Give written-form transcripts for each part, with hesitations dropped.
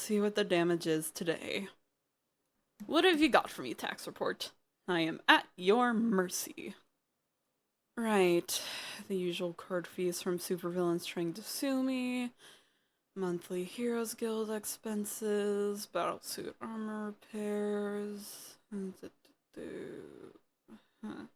see what the damage is today. What have you got for me, tax report? I am at your mercy. Right, the usual card fees from supervillains trying to sue me, monthly Heroes Guild expenses, battlesuit armor repairs. Huh.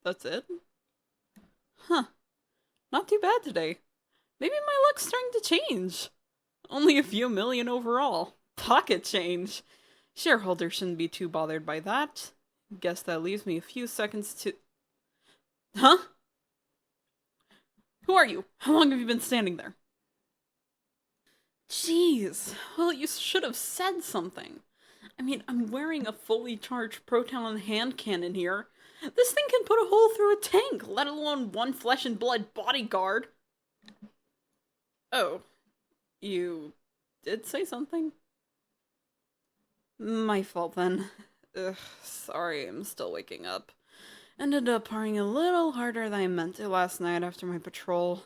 That's it? Huh. Not too bad today. Maybe my luck's starting to change. Only a few million overall. Pocket change. Shareholders shouldn't be too bothered by that. Guess that leaves me a few seconds to... Huh? Who are you? How long have you been standing there? Jeez. Well, you should have said something. I mean, I'm wearing a fully charged proton hand cannon here. This thing can put a hole through a tank, let alone one flesh and blood bodyguard. Oh. You did say something? My fault then. Ugh, sorry, I'm still waking up. Ended up partying a little harder than I meant to last night after my patrol.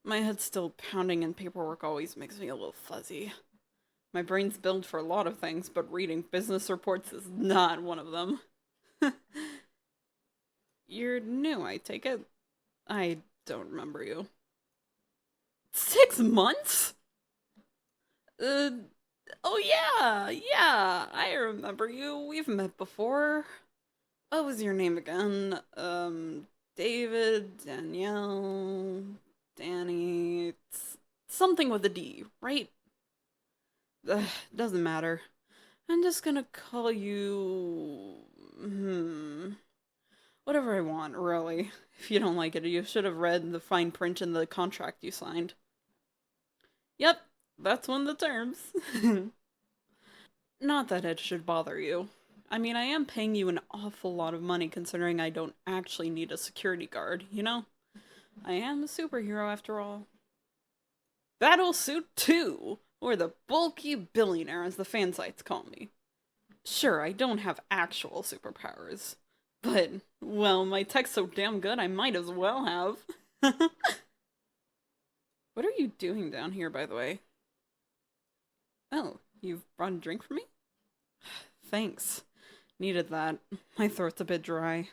My head's still pounding and paperwork always makes me a little fuzzy. My brain's built for a lot of things, but reading business reports is not one of them. You're new, I take it? I don't remember you. 6 months? Oh yeah, I remember you. We've met before. What was your name again? David, Danielle, Danny, something with a D, right? Doesn't matter. I'm just gonna call you... whatever I want, really. If you don't like it, you should have read the fine print in the contract you signed. Yep, that's one of the terms. Not that it should bother you. I mean, I am paying you an awful lot of money considering I don't actually need a security guard, you know? I am a superhero after all. Battlesuit 2! Or the bulky billionaire as the fan sites call me. Sure, I don't have actual superpowers. But, well, my tech's so damn good I might as well have. What are you doing down here, by the way? Oh, you've brought a drink for me? Thanks. Needed that. My throat's a bit dry.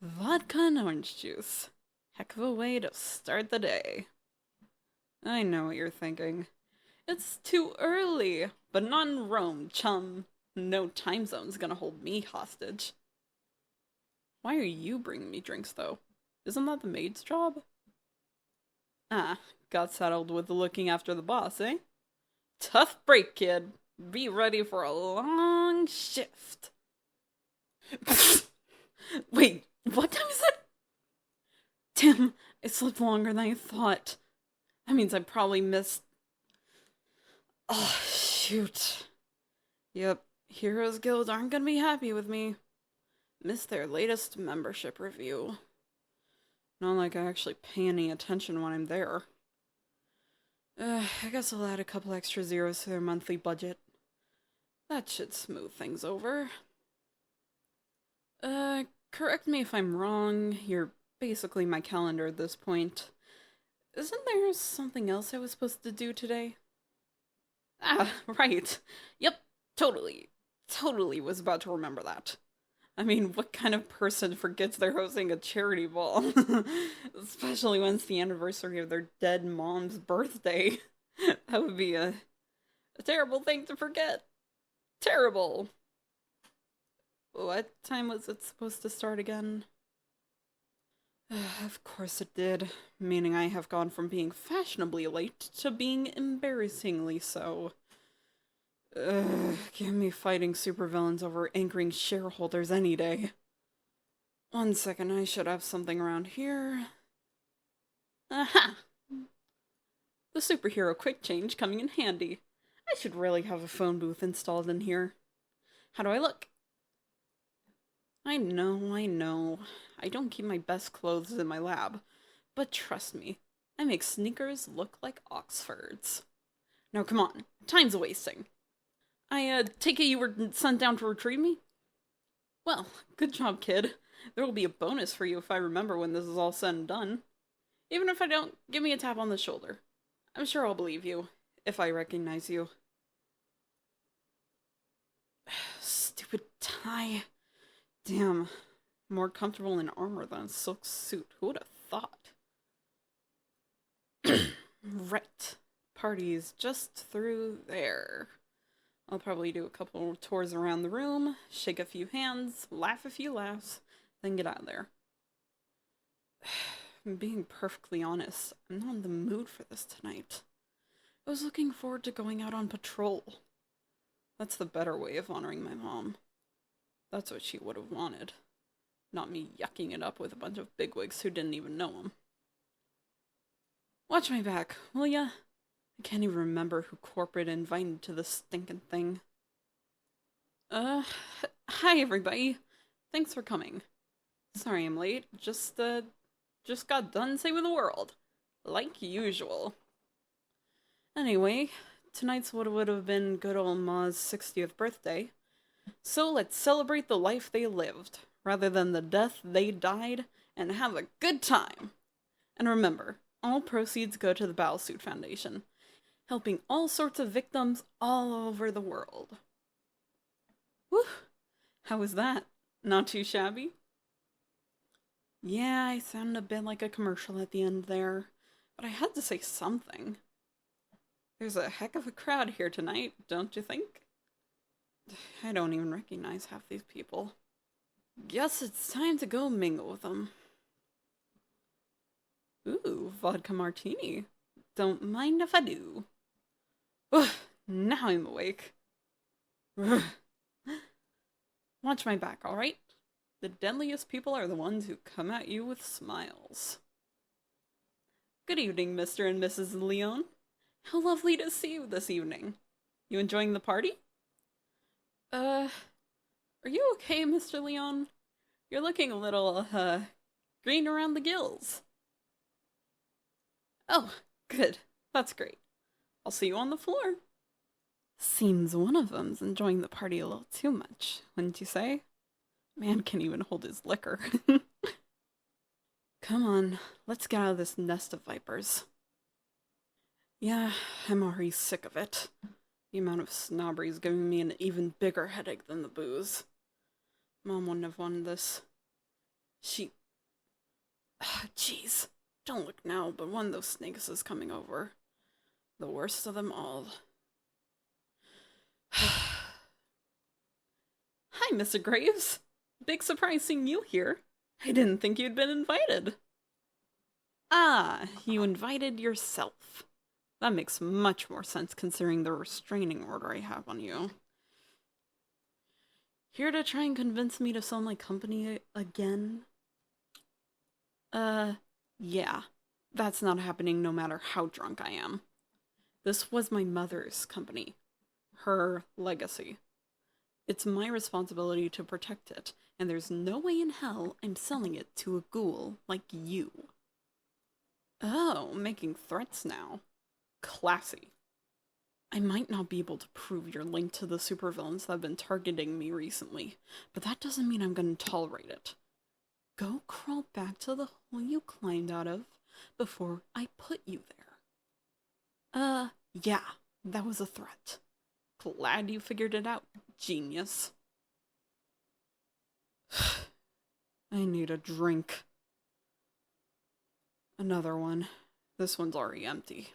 Vodka and orange juice. Heck of a way to start the day. I know what you're thinking. It's too early, but not in Rome, chum. No time zone's gonna hold me hostage. Why are you bringing me drinks, though? Isn't that the maid's job? Ah, got settled with looking after the boss, eh? Tough break, kid. Be ready for a long shift. Wait, what time is it? Damn, I slept longer than I thought. That means I probably missed... Oh, shoot. Yep, Heroes Guild aren't gonna be happy with me. Missed their latest membership review. Not like I actually pay any attention when I'm there. I guess I'll add a couple extra zeros to their monthly budget. That should smooth things over. Correct me if I'm wrong. You're basically my calendar at this point. Isn't there something else I was supposed to do today? Ah, right. Yep, totally. Totally was about to remember that. I mean, what kind of person forgets they're hosting a charity ball? Especially when it's the anniversary of their dead mom's birthday. That would be a terrible thing to forget. Terrible. What time was it supposed to start again? Of course it did, meaning I have gone from being fashionably late to being embarrassingly so. Give me fighting supervillains over anchoring shareholders any day. 1 second, I should have something around here. Aha! The superhero quick change coming in handy. I should really have a phone booth installed in here. How do I look? I know. I don't keep my best clothes in my lab. But trust me, I make sneakers look like Oxfords. Now come on, time's wasting. I take it you were sent down to retrieve me? Well, good job, kid. There will be a bonus for you if I remember when this is all said and done. Even if I don't, give me a tap on the shoulder. I'm sure I'll believe you, if I recognize you. Stupid tie. Damn. More comfortable in armor than a silk suit. Who would have thought? Right. Party's just through there. I'll probably do a couple tours around the room, shake a few hands, laugh a few laughs, then get out of there. Being perfectly honest, I'm not in the mood for this tonight. I was looking forward to going out on patrol. That's the better way of honoring my mom. That's what she would have wanted. Not me yucking it up with a bunch of bigwigs who didn't even know him. Watch my back, will ya? I can't even remember who corporate invited to this stinking thing. Hi everybody. Thanks for coming. Sorry I'm late. Just got done saving the world. Like usual. Anyway, tonight's what would have been good old Ma's 60th birthday. So let's celebrate the life they lived, rather than the death they died, and have a good time. And remember, all proceeds go to the Battlesuit Foundation, helping all sorts of victims all over the world. Whew! How was that? Not too shabby? Yeah, I sounded a bit like a commercial at the end there, but I had to say something. There's a heck of a crowd here tonight, don't you think? I don't even recognize half these people. Guess it's time to go mingle with them. Ooh, vodka martini. Don't mind if I do. Ugh, now I'm awake. Ugh. Watch my back, alright? The deadliest people are the ones who come at you with smiles. Good evening, Mr. and Mrs. Leon. How lovely to see you this evening. You enjoying the party? Are you okay, Mr. Leon? You're looking a little, green around the gills. Oh, good. That's great. I'll see you on the floor. Seems one of them's enjoying the party a little too much, wouldn't you say? Man can't even hold his liquor. Come on, let's get out of this nest of vipers. Yeah, I'm already sick of it. The amount of snobbery is giving me an even bigger headache than the booze. Mom wouldn't have wanted this. Jeez. Don't look now, but one of those snakes is coming over. The worst of them all. Hi, Mr. Graves. Big surprise seeing you here. I didn't think you'd been invited. Ah, you invited yourself. That makes much more sense considering the restraining order I have on you. Here to try and convince me to sell my company again? Yeah. That's not happening no matter how drunk I am. This was my mother's company. Her legacy. It's my responsibility to protect it, and there's no way in hell I'm selling it to a ghoul like you. Oh, making threats now. Classy. I might not be able to prove your link to the supervillains that have been targeting me recently, but that doesn't mean I'm going to tolerate it. Go crawl back to the hole you climbed out of before I put you there. Yeah, that was a threat. Glad you figured it out, genius. I need a drink. Another one. This one's already empty.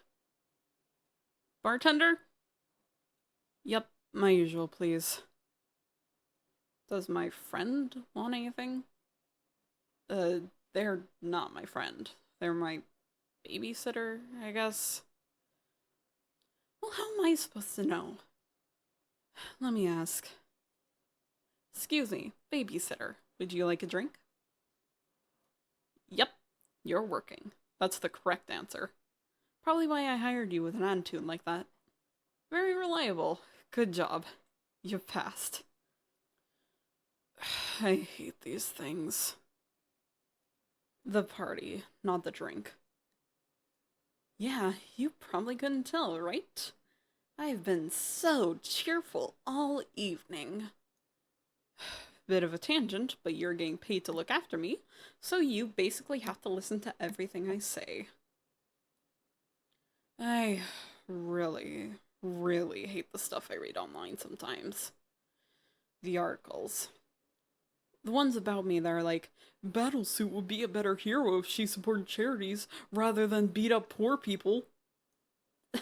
Bartender? Yep, my usual, please. Does my friend want anything? They're not my friend. They're my babysitter, I guess. Well, how am I supposed to know? Let me ask. Excuse me, babysitter, would you like a drink? Yep, you're working. That's the correct answer. Probably why I hired you with an attitude like that. Very reliable. Good job. You've passed. I hate these things. The party, not the drink. Yeah, you probably couldn't tell, right? I've been so cheerful all evening. Bit of a tangent, but you're getting paid to look after me, so you basically have to listen to everything I say. I really, really hate the stuff I read online sometimes. The articles. The ones about me that are like, Battlesuit would be a better hero if she supported charities rather than beat up poor people.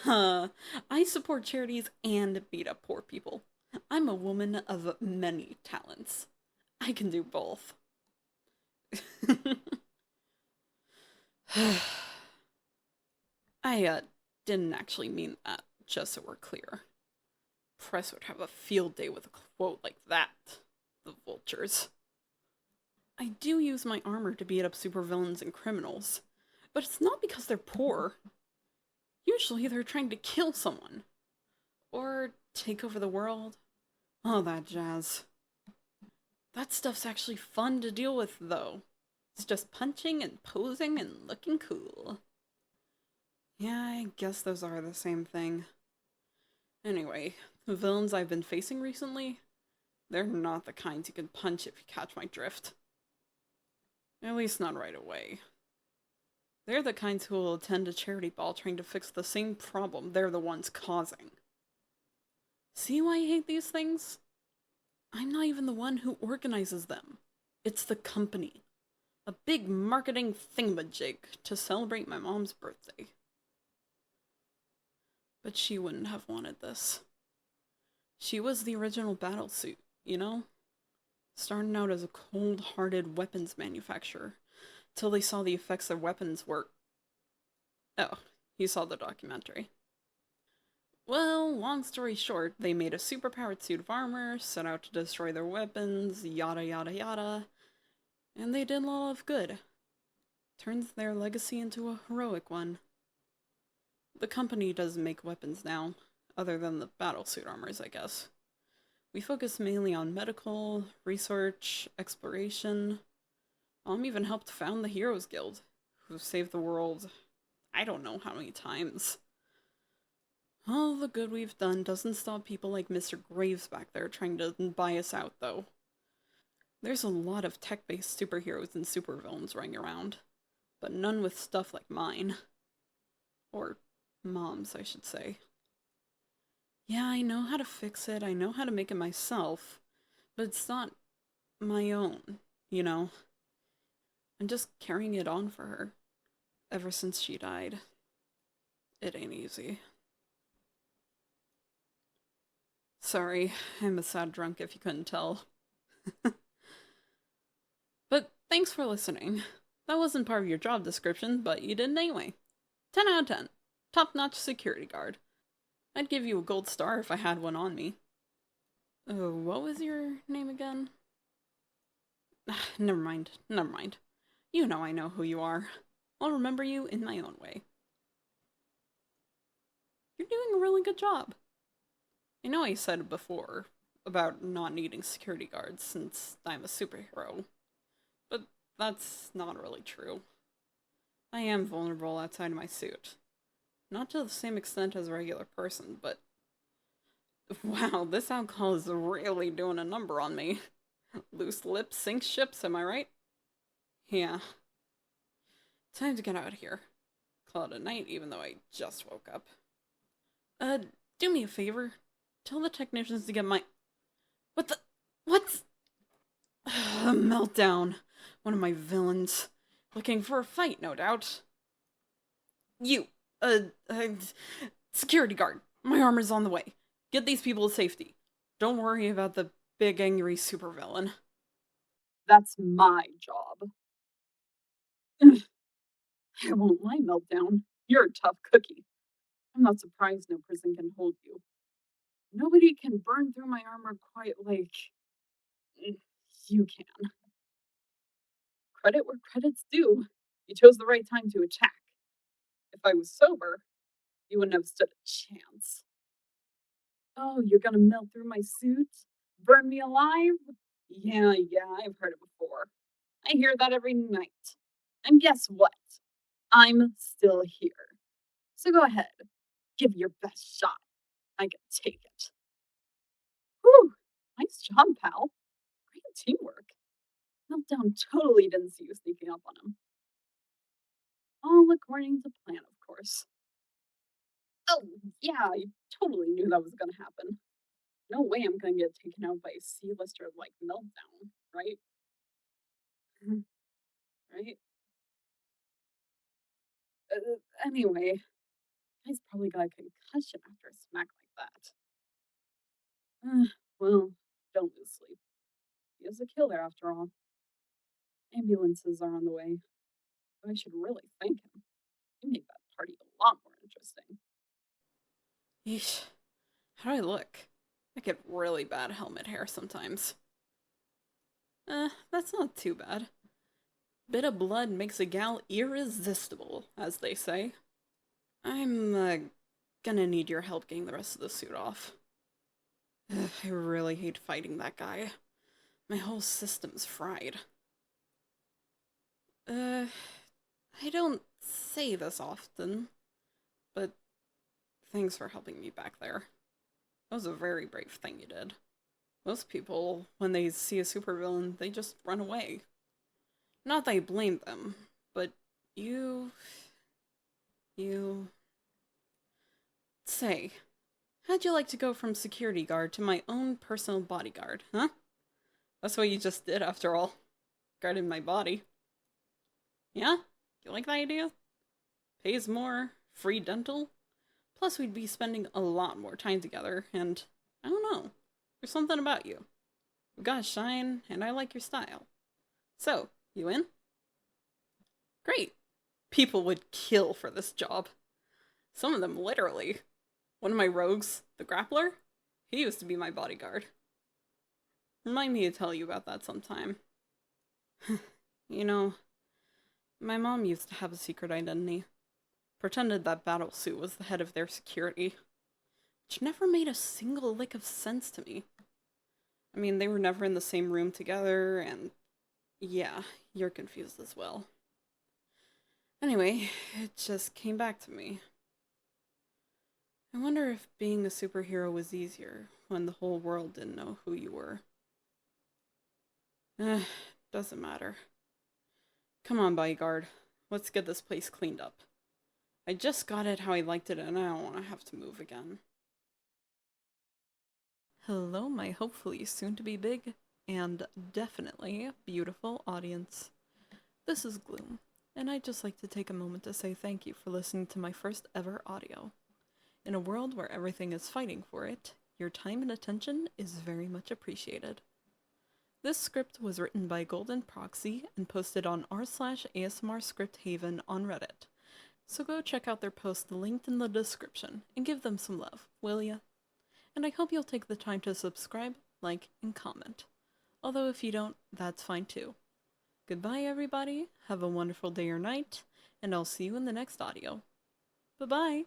I support charities and beat up poor people. I'm a woman of many talents. I can do both. I didn't actually mean that, just so we're clear. Press would have a field day with a quote like that. The vultures. I do use my armor to beat up supervillains and criminals, but it's not because they're poor. Usually they're trying to kill someone. Or take over the world. All that jazz. That stuff's actually fun to deal with, though. It's just punching and posing and looking cool. Yeah, I guess those are the same thing. Anyway, the villains I've been facing recently, they're not the kinds you can punch if you catch my drift. At least not right away. They're the kinds who will attend a charity ball trying to fix the same problem they're the ones causing. See why I hate these things? I'm not even the one who organizes them. It's the company. A big marketing thingamajig to celebrate my mom's birthday. But she wouldn't have wanted this. She was the original battlesuit, you know? Starting out as a cold-hearted weapons manufacturer, till they saw the effects their weapons were. Oh, you saw the documentary. Well, long story short, they made a superpowered suit of armor, set out to destroy their weapons, yada yada yada, and they did a lot of good. Turns their legacy into a heroic one. The company doesn't make weapons now, other than the battlesuit armors, I guess. We focus mainly on medical, research, exploration. Mom even helped found the Heroes Guild, who saved the world I don't know how many times. All the good we've done doesn't stop people like Mr. Graves back there trying to buy us out, though. There's a lot of tech-based superheroes and supervillains running around, but none with stuff like mine. Or Mom's, I should say. Yeah, I know how to fix it, I know how to make it myself, but it's not my own, you know? I'm just carrying it on for her, ever since she died. It ain't easy. Sorry, I'm a sad drunk if you couldn't tell. But thanks for listening. That wasn't part of your job description, but you did it anyway. 10 out of 10. Top-notch security guard. I'd give you a gold star if I had one on me. What was your name again? Never mind, never mind. You know I know who you are. I'll remember you in my own way. You're doing a really good job. I know I said it before about not needing security guards since I'm a superhero, but that's not really true. I am vulnerable outside my suit. Not to the same extent as a regular person, but wow, this alcohol is really doing a number on me. Loose lips sink ships, am I right? Yeah. Time to get out of here. Call it a night, even though I just woke up. Uh, do me a favor. Tell the technicians to get my... What the... What's... Meltdown. One of my villains. Looking for a fight, no doubt. You. Security guard. My armor's on the way. Get these people to safety. Don't worry about the big angry supervillain. That's my job. I won't lie, Meltdown. You're a tough cookie. I'm not surprised no prison can hold you. Nobody can burn through my armor quite like you can. Credit where credit's due. You chose the right time to attack. If I was sober, you wouldn't have stood a chance. Oh, you're gonna melt through my suit? Burn me alive? Yeah, I've heard it before. I hear that every night. And guess what? I'm still here. So go ahead, give your best shot. I can take it. Whew, nice job, pal. Great teamwork. Meltdown totally didn't see you sneaking up on him. All according to plan, of course. Oh, yeah, I totally knew that was gonna happen. No way I'm gonna get taken out by a C-lister like Meltdown, right? Right? Anyway, guy's probably got a concussion after a smack like that. Well, don't lose sleep. He is a killer after all. Ambulances are on the way. But I should really thank him. He made that party a lot more interesting. Yeesh. How do I look? I get really bad helmet hair sometimes. That's not too bad. Bit of blood makes a gal irresistible, as they say. I'm, gonna need your help getting the rest of the suit off. I really hate fighting that guy. My whole system's fried. Uh, I don't say this often, but thanks for helping me back there. That was a very brave thing you did. Most people, when they see a supervillain, they just run away. Not that I blame them, but you... you... Say, how'd you like to go from security guard to my own personal bodyguard, huh? That's what you just did, after all. Guarded my body. Yeah? You like that idea? Pays more, free dental. Plus, we'd be spending a lot more time together, and I don't know. There's something about you. You've got shine, and I like your style. So, you in? Great. People would kill for this job. Some of them literally. One of my rogues, the grappler, he used to be my bodyguard. Remind me to tell you about that sometime. You know, my mom used to have a secret identity. Pretended that Battlesuit was the head of their security. Which never made a single lick of sense to me. I mean, they were never in the same room together, and yeah, you're confused as well. Anyway, it just came back to me. I wonder if being a superhero was easier when the whole world didn't know who you were. Doesn't matter. Come on, bodyguard. Let's get this place cleaned up. I just got it how I liked it, and I don't want to have to move again. Hello, my hopefully soon-to-be big and definitely beautiful audience. This is Gloom, and I'd just like to take a moment to say thank you for listening to my first ever audio. In a world where everything is fighting for it, your time and attention is very much appreciated. This script was written by GoldenProxy and posted on r/ASMRScriptHaven on Reddit. So go check out their post linked in the description and give them some love, will ya? And I hope you'll take the time to subscribe, like, and comment. Although if you don't, that's fine too. Goodbye everybody, have a wonderful day or night, and I'll see you in the next audio. Bye-bye!